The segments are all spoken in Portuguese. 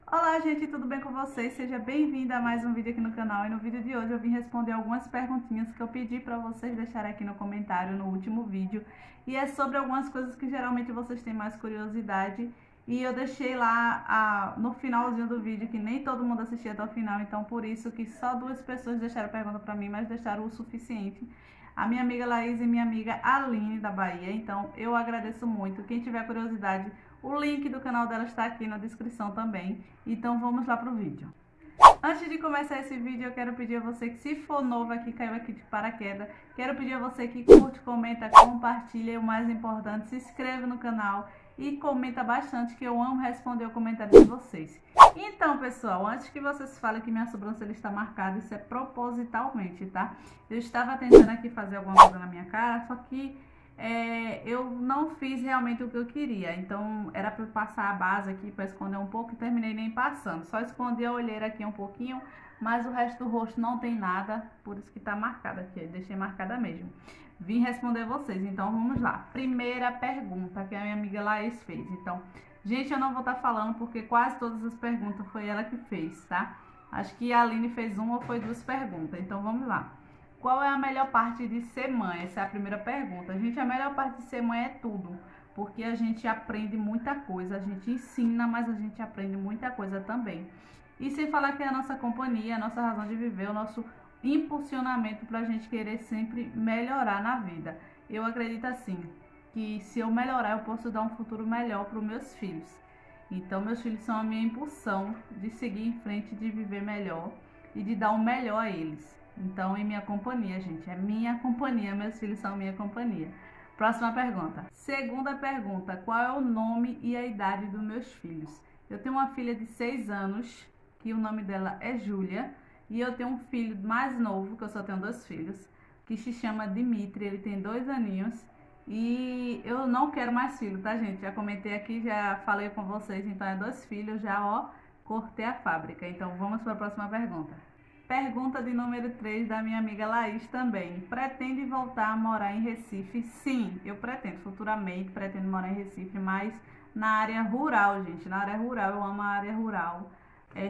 Olá gente, tudo bem com vocês? Seja bem-vinda a mais um vídeo aqui no canal. E no vídeo de hoje eu vim responder algumas perguntinhas que eu pedi para vocês deixarem aqui no comentário no último vídeo. E é sobre algumas coisas que geralmente vocês têm mais curiosidade. E eu deixei lá no finalzinho do vídeo, que nem todo mundo assistia até o final, então por isso que só 2 pessoas deixaram pergunta para mim, mas deixaram o suficiente. A minha amiga Laís e minha amiga Aline da Bahia, então eu agradeço muito. Quem tiver curiosidade, o link do canal dela está aqui na descrição também. Então vamos lá pro vídeo. Antes de começar esse vídeo, eu quero pedir a você que, se for novo aqui, caiu aqui de paraquedas, quero pedir a você que curte, comenta, compartilha e o mais importante, se inscreve no canal e comenta bastante, que eu amo responder o comentário de vocês. Então, pessoal, antes que vocês falem que minha sobrancelha está marcada, isso é propositalmente, tá? Eu estava tentando aqui fazer alguma coisa na minha cara, só que eu não fiz realmente o que eu queria. Então era para passar a base aqui para esconder um pouco e terminei nem passando. Só escondi a olheira aqui um pouquinho, mas o resto do rosto não tem nada, por isso que tá marcada aqui. Eu deixei marcada mesmo. Vim responder vocês, então vamos lá. Primeira pergunta que a minha amiga Laís fez. Então, gente, eu não vou estar falando porque quase todas as perguntas foi ela que fez, tá? Acho que a Aline fez uma ou foi 2 perguntas, então vamos lá. Qual é a melhor parte de ser mãe? Essa é a primeira pergunta. Gente, a melhor parte de ser mãe é tudo, porque a gente aprende muita coisa, a gente ensina, mas a gente aprende muita coisa também. E sem falar que é a nossa companhia, a nossa razão de viver, o nosso impulsionamento para a gente querer sempre melhorar na vida. Eu acredito assim, que se eu melhorar, eu posso dar um futuro melhor para os meus filhos. Então, meus filhos são a minha impulsão de seguir em frente, de viver melhor e de dar o melhor a eles. Então, em minha companhia, gente, é minha companhia, meus filhos são minha companhia. Próxima pergunta. Segunda pergunta, qual é o nome e a idade dos meus filhos? Eu tenho uma filha de 6 anos, que o nome dela é Júlia, e eu tenho um filho mais novo, que eu só tenho 2 filhos, que se chama Dimitri, ele tem 2 aninhos, e eu não quero mais filho, tá, gente? Já comentei aqui, já falei com vocês, então é 2 filhos, já ó, cortei a fábrica. Então vamos para a próxima pergunta. Pergunta de número 3 da minha amiga Laís também. Pretende voltar a morar em Recife? Sim, eu pretendo. Futuramente pretendo morar em Recife, mas na área rural, gente. Na área rural, eu amo a área rural.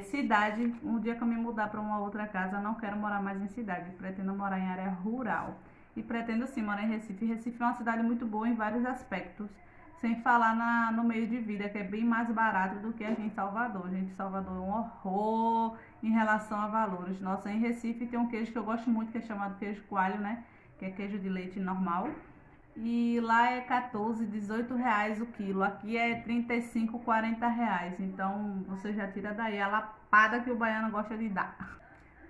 Cidade, um dia que eu me mudar para uma outra casa, não quero morar mais em cidade. Pretendo morar em área rural. E pretendo sim morar em Recife. Recife é uma cidade muito boa em vários aspectos. Sem falar no meio de vida, que é bem mais barato do que aqui em Salvador. Gente, Salvador é um horror em relação a valores. Nossa, em Recife tem um queijo que eu gosto muito, que é chamado queijo coalho, né? Que é queijo de leite normal. E lá é 14, 18 reais o quilo. Aqui é 35, 40 reais. Então você já tira daí a lapada que o baiano gosta de dar.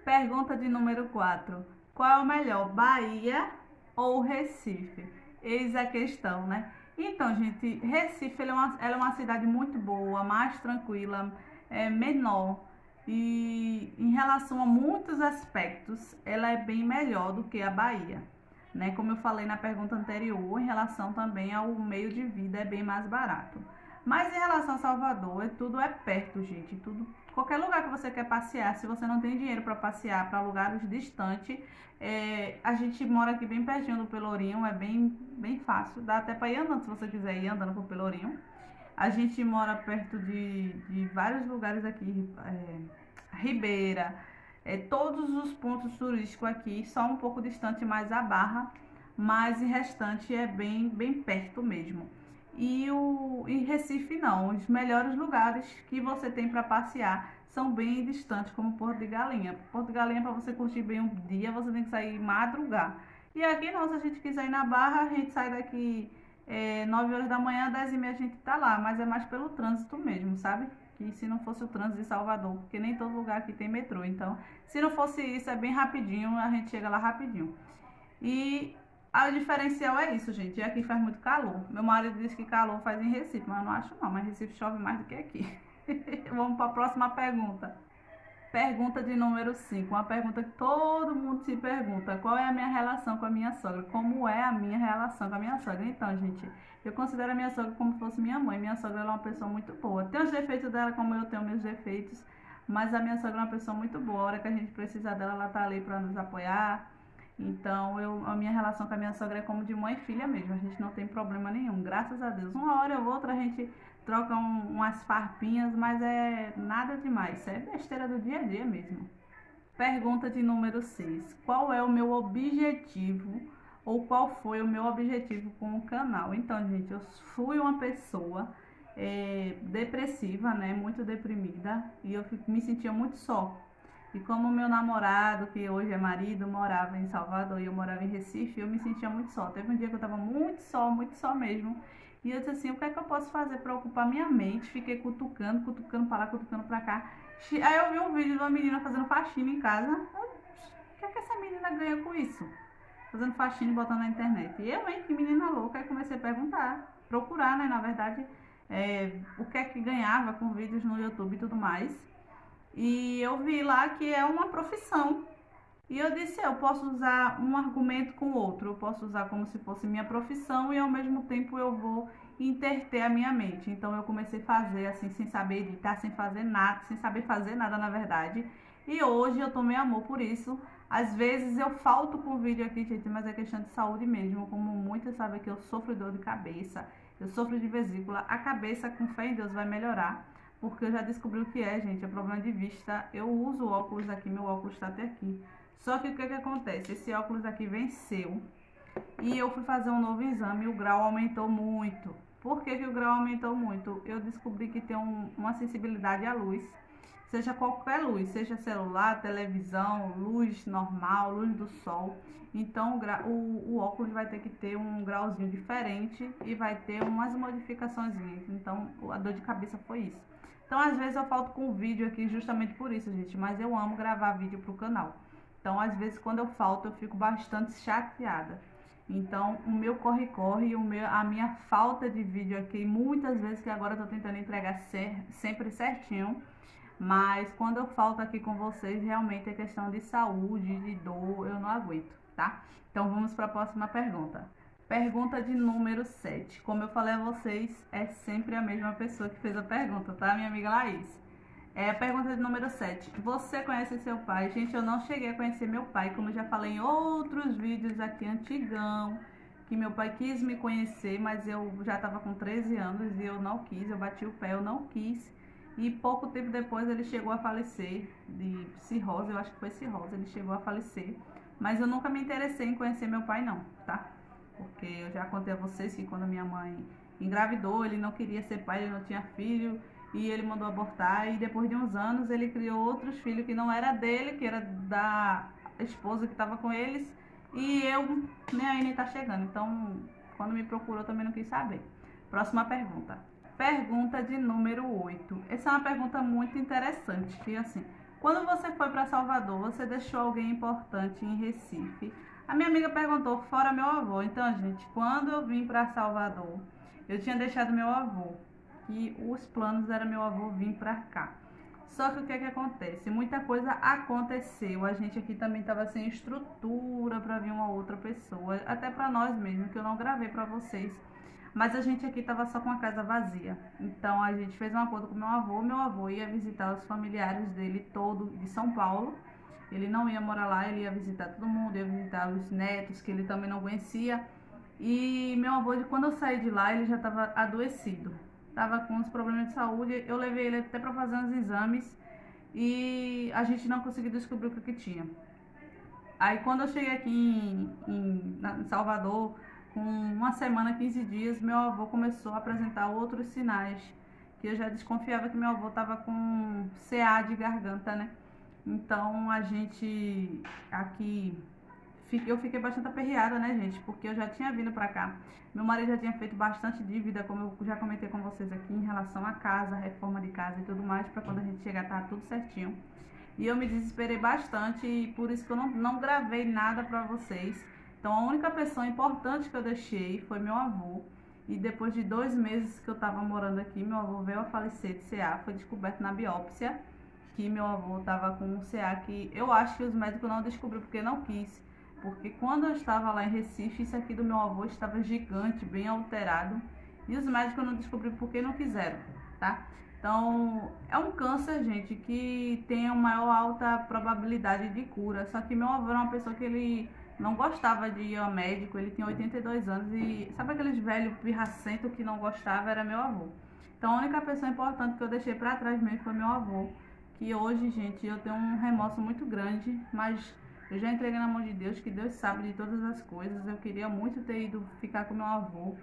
Pergunta de número 4. Qual é o melhor, Bahia ou Recife? Eis a questão, né? Então, gente, Recife ela é uma cidade muito boa, mais tranquila, menor. E em relação a muitos aspectos, ela é bem melhor do que a Bahia, né? Como eu falei na pergunta anterior, em relação também ao meio de vida, é bem mais barato. Mas em relação a Salvador, tudo é perto, gente. Tudo, qualquer lugar que você quer passear, se você não tem dinheiro para passear para lugares distantes, a gente mora aqui bem pertinho do Pelourinho, é bem fácil. Dá até para ir andando, se você quiser ir andando pro Pelourinho. A gente mora perto de vários lugares aqui, Ribeira, todos os pontos turísticos aqui, só um pouco distante mais a Barra, mas o restante é bem perto mesmo. E Recife não, os melhores lugares que você tem para passear são bem distantes, como Porto de Galinha. Porto de Galinha, para você curtir bem um dia, você tem que sair madrugar. E aqui não, se a gente quiser ir na Barra, a gente sai daqui 9 horas da manhã, 10h30 a gente tá lá, mas é mais pelo trânsito mesmo, sabe? Que se não fosse o trânsito de Salvador, porque nem todo lugar aqui tem metrô, então se não fosse isso, é bem rapidinho, a gente chega lá rapidinho. E o diferencial é isso, gente, e aqui faz muito calor. Meu marido diz que calor faz em Recife, mas eu não acho não, mas Recife chove mais do que aqui. Vamos para a próxima pergunta. Pergunta de número 5, uma pergunta que todo mundo se pergunta: qual é a minha relação com a minha sogra? Como é a minha relação com a minha sogra? Então, gente, eu considero a minha sogra como se fosse minha mãe. Minha sogra é uma pessoa muito boa. Tem os defeitos dela como eu tenho meus defeitos, mas a minha sogra é uma pessoa muito boa. A hora que a gente precisar dela, ela tá ali para nos apoiar. Então, a minha relação com a minha sogra é como de mãe e filha mesmo. A gente não tem problema nenhum, graças a Deus. Uma hora ou outra a gente troca umas farpinhas, mas é nada demais, isso é besteira do dia a dia mesmo. Pergunta de número 6. Qual é o meu objetivo ou qual foi o meu objetivo com o canal? Então, gente, eu fui uma pessoa depressiva, né? Muito deprimida, e eu me sentia muito só. E como meu namorado, que hoje é marido, morava em Salvador e eu morava em Recife, eu me sentia muito só. Teve um dia que eu tava muito só mesmo. E eu disse assim, o que é que eu posso fazer para ocupar minha mente? Fiquei cutucando para lá, cutucando para cá. Aí eu vi um vídeo de uma menina fazendo faxina em casa. O que é que essa menina ganha com isso? Fazendo faxina e botando na internet. E eu, hein, que menina louca. Aí comecei a perguntar, procurar, né, na verdade, o que é que ganhava com vídeos no YouTube e tudo mais. E eu vi lá que é uma profissão. E eu disse, eu posso usar um argumento com o outro. Eu posso usar como se fosse minha profissão e ao mesmo tempo eu vou interter a minha mente. Então eu comecei a fazer assim, sem saber editar, sem fazer nada, sem saber fazer nada na verdade. E hoje eu tomei amor por isso. Às vezes eu falto com o vídeo aqui, gente, mas é questão de saúde mesmo. Como muitas sabem que eu sofro de dor de cabeça, eu sofro de vesícula. A cabeça, com fé em Deus, vai melhorar. Porque eu já descobri o que é, gente, é problema de vista. Eu uso óculos aqui, meu óculos está até aqui. Só que o que acontece? Esse óculos aqui venceu e eu fui fazer um novo exame e o grau aumentou muito. Por que o grau aumentou muito? Eu descobri que tem uma sensibilidade à luz, seja qualquer luz, seja celular, televisão, luz normal, luz do sol. Então o óculos vai ter que ter um grauzinho diferente e vai ter umas modificações. Então a dor de cabeça foi isso. Então às vezes eu falto com o vídeo aqui justamente por isso, gente, mas eu amo gravar vídeo pro canal. Então, às vezes, quando eu falto, eu fico bastante chateada. Então, o meu corre-corre, a minha falta de vídeo aqui, muitas vezes que agora eu tô tentando entregar sempre certinho, mas quando eu falto aqui com vocês, realmente é questão de saúde, de dor, eu não aguento, tá? Então, vamos para a próxima pergunta. Pergunta de número 7. Como eu falei a vocês, é sempre a mesma pessoa que fez a pergunta, tá? Minha amiga Laís. A pergunta de número 7. Você conhece seu pai? Gente, eu não cheguei a conhecer meu pai, como eu já falei em outros vídeos aqui antigão, que meu pai quis me conhecer, mas eu já estava com 13 anos e eu não quis, eu bati o pé, eu não quis. E pouco tempo depois ele chegou a falecer de cirrose, eu acho que foi cirrose, ele chegou a falecer. Mas eu nunca me interessei em conhecer meu pai não, tá? Porque eu já contei a vocês que quando minha mãe engravidou, ele não queria ser pai, ele não tinha filho. E ele mandou abortar, e depois de uns anos ele criou outros filhos que não era dele, que era da esposa que estava com eles, e eu nem tá chegando. Então, quando me procurou, também não quis saber. Próxima pergunta. Pergunta de número 8. Essa é uma pergunta muito interessante, que assim, quando você foi para Salvador, você deixou alguém importante em Recife? A minha amiga perguntou, fora meu avô. Então, gente, quando eu vim para Salvador, eu tinha deixado meu avô. E os planos era meu avô vir pra cá. Só que o que é que acontece? Muita coisa aconteceu. A gente aqui também tava sem estrutura para vir uma outra pessoa, até para nós mesmo, que eu não gravei para vocês. Mas a gente aqui tava só com a casa vazia. Então a gente fez um acordo com meu avô ia visitar os familiares dele todo de São Paulo. Ele não ia morar lá, ele ia visitar todo mundo, ia visitar os netos que ele também não conhecia. E meu avô, quando eu saí de lá, ele já estava adoecido. Estava com uns problemas de saúde, eu levei ele até para fazer uns exames e a gente não conseguiu descobrir o que tinha. Aí quando eu cheguei aqui em Salvador, com uma semana, 15 dias, meu avô começou a apresentar outros sinais, que eu já desconfiava que meu avô estava com CA de garganta, né? Então a gente aqui... Eu fiquei bastante aperreada, né, gente? Porque eu já tinha vindo pra cá. Meu marido já tinha feito bastante dívida, como eu já comentei com vocês aqui, em relação à casa, reforma de casa e tudo mais, pra quando a gente chegar tá tudo certinho. E eu me desesperei bastante e por isso que eu não gravei nada pra vocês. Então a única pessoa importante que eu deixei foi meu avô. E depois de 2 meses que eu tava morando aqui, meu avô veio a falecer de CA, foi descoberto na biópsia que meu avô tava com um CA que eu acho que os médicos não descobriram porque não quis. Porque quando eu estava lá em Recife, isso aqui do meu avô estava gigante, bem alterado. E os médicos não descobriram porque não quiseram, tá? Então, é um câncer, gente, que tem uma maior alta probabilidade de cura. Só que meu avô era uma pessoa que ele não gostava de ir ao médico, ele tinha 82 anos e sabe aqueles velhos pirracentos que não gostava? Era meu avô. Então a única pessoa importante que eu deixei pra trás mesmo foi meu avô, que hoje, gente, eu tenho um remorso muito grande, mas eu já entreguei na mão de Deus, que Deus sabe de todas as coisas. Eu queria muito ter ido ficar com meu avô.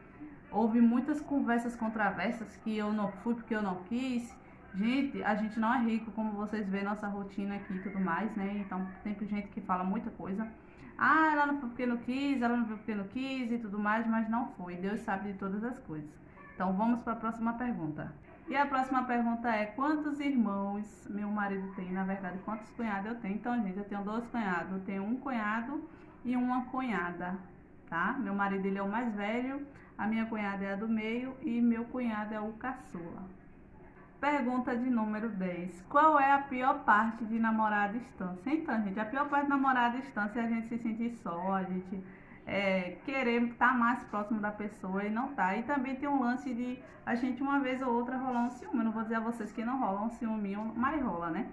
Houve muitas conversas controversas que eu não fui porque eu não quis. Gente, a gente não é rico, como vocês veem nossa rotina aqui e tudo mais, né? Então tem gente que fala muita coisa. Ah, ela não foi porque não quis, ela não veio porque não quis e tudo mais, mas não foi. Deus sabe de todas as coisas. Então vamos para a próxima pergunta. E a próxima pergunta é: quantos irmãos meu marido tem? Na verdade, quantos cunhados eu tenho? Então, gente, eu tenho 2 cunhados. Eu tenho um cunhado e uma cunhada, tá? Meu marido, ele é o mais velho, a minha cunhada é a do meio e meu cunhado é o caçula. Pergunta de número 10. Qual é a pior parte de namorar à distância? Então, gente, a pior parte de namorar à distância é a gente se sentir só, a gente querer estar mais próximo da pessoa e não tá. E também tem um lance de a gente uma vez ou outra rolar um ciúme. Eu não vou dizer a vocês que não rola um ciúminho, mas rola, né?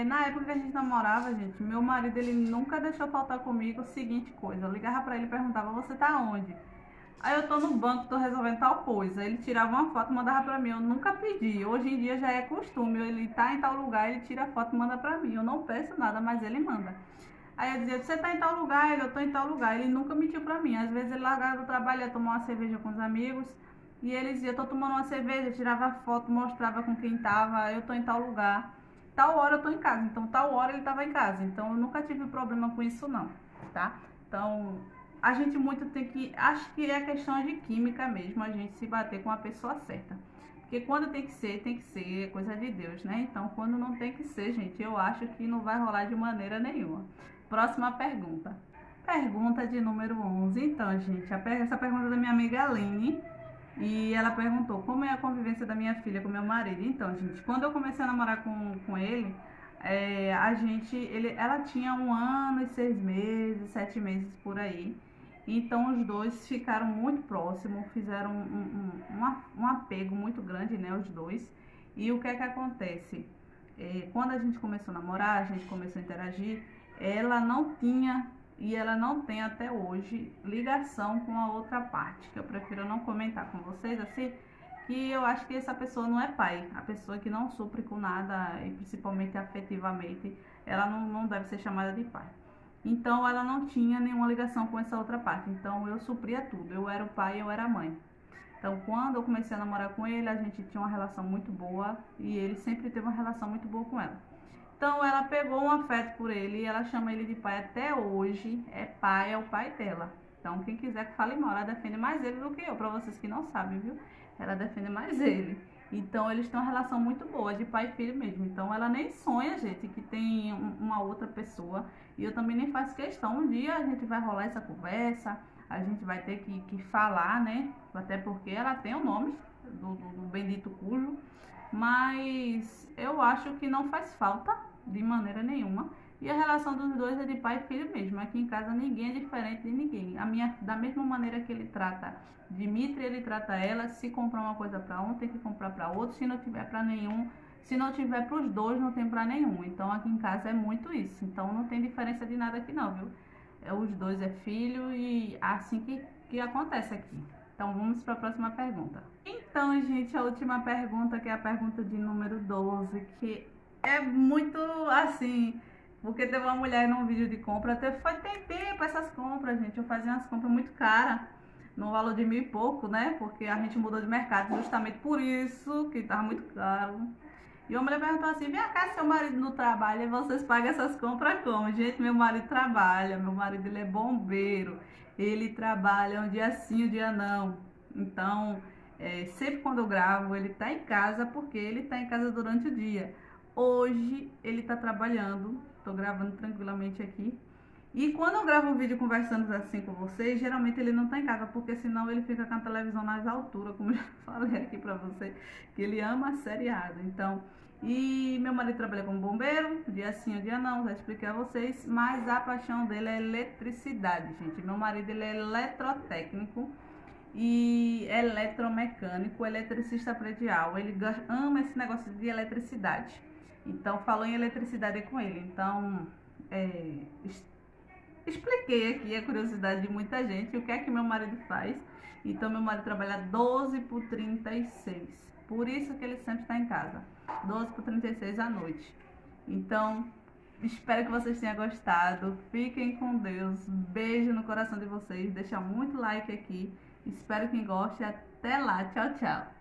Na época que a gente namorava, gente, meu marido, ele nunca deixou faltar comigo a seguinte coisa. Eu ligava pra ele e perguntava: você tá onde? Aí eu tô no banco, tô resolvendo tal coisa. Ele tirava uma foto e mandava pra mim. Eu nunca pedi. Hoje em dia já é costume. Ele tá em tal lugar, ele tira a foto e manda pra mim. Eu não peço nada, mas ele manda. Aí eu dizia: você tá em tal lugar? Eu tô em tal lugar. Ele nunca mentiu pra mim. Às vezes ele largava do trabalho, ia tomar uma cerveja com os amigos. E ele dizia: tô tomando uma cerveja, tirava foto, mostrava com quem tava. Eu tô em tal lugar. Tal hora eu tô em casa. Então tal hora ele tava em casa. Então eu nunca tive problema com isso não, tá? Então a gente muito tem que, acho que é questão de química mesmo, a gente se bater com a pessoa certa. Porque quando tem que ser, é coisa de Deus, né? Então quando não tem que ser, gente, eu acho que não vai rolar de maneira nenhuma. Próxima pergunta. Pergunta de número 11. Então, gente, essa pergunta é da minha amiga Aline. E ela perguntou: como é a convivência da minha filha com meu marido? Então, gente, quando eu comecei a namorar com ele, ela tinha 1 ano e 6 meses, 7 meses por aí. Então os dois ficaram muito próximos, fizeram um apego muito grande, né, os dois. E o que é que acontece? Quando a gente começou a namorar, a gente começou a interagir, ela não tinha e ela não tem até hoje ligação com a outra parte, que eu prefiro não comentar com vocês, assim, que eu acho que essa pessoa não é pai. A pessoa que não supre com nada, e principalmente afetivamente, ela não deve ser chamada de pai. Então ela não tinha nenhuma ligação com essa outra parte. Então eu supria tudo. Eu era o pai, eu era a mãe. Então quando eu comecei a namorar com ele, a gente tinha uma relação muito boa e ele sempre teve uma relação muito boa com ela. Então ela pegou um afeto por ele e ela chama ele de pai até hoje. É o pai dela. Então quem quiser que fale mal, ela defende mais ele do que eu, pra vocês que não sabem, viu? Ela defende mais ele. Então eles têm uma relação muito boa, de pai e filho mesmo. Então ela nem sonha, gente, que tem uma outra pessoa. E eu também nem faço questão. Um dia a gente vai rolar essa conversa, a gente vai ter que falar, né? Até porque ela tem o nome do bendito cujo. Mas eu acho que não faz falta de maneira nenhuma. E a relação dos dois é de pai e filho mesmo. Aqui em casa ninguém é diferente de ninguém. Da mesma maneira que ele trata Dimitri, ele trata ela. Se comprar uma coisa para um, tem que comprar para outro. Se não tiver para nenhum, se não tiver para os dois, não tem para nenhum. Então aqui em casa é muito isso. Então não tem diferença de nada aqui não, viu? Os dois é filho e assim que acontece aqui. Então vamos para a próxima pergunta. Então, gente, a última pergunta, que é a pergunta de número 12, que é muito assim, porque teve uma mulher num vídeo de compra, tem tempo essas compras, gente. Eu fazia umas compras muito caras, no valor de 1.000 e pouco, né? Porque a gente mudou de mercado justamente por isso, que tava muito caro. E a mulher perguntou assim: vem cá, seu marido não trabalha e vocês pagam essas compras como? Gente, meu marido trabalha, meu marido ele é bombeiro, ele trabalha um dia sim, um dia não. Então, sempre quando eu gravo, ele tá em casa, porque ele tá em casa durante o dia. Hoje ele tá trabalhando, tô gravando tranquilamente aqui. E quando eu gravo um vídeo conversando assim com vocês, geralmente ele não tá em casa, porque senão ele fica com a televisão nas alturas, como eu já falei aqui pra você, que ele ama seriado. Então, e meu marido trabalha como bombeiro, dia sim, dia não, já expliquei a vocês, mas a paixão dele é eletricidade, gente. Meu marido, ele é eletrotécnico e eletromecânico, eletricista predial. Ele ama esse negócio de eletricidade. Então, falou em eletricidade com ele. Então, expliquei aqui a curiosidade de muita gente, o que é que meu marido faz. Então meu marido trabalha 12 por 36. Por isso que ele sempre está em casa. 12h36 à noite. Então, espero que vocês tenham gostado. Fiquem com Deus. Beijo no coração de vocês. Deixa muito like aqui. Espero que goste. Até lá. Tchau, tchau.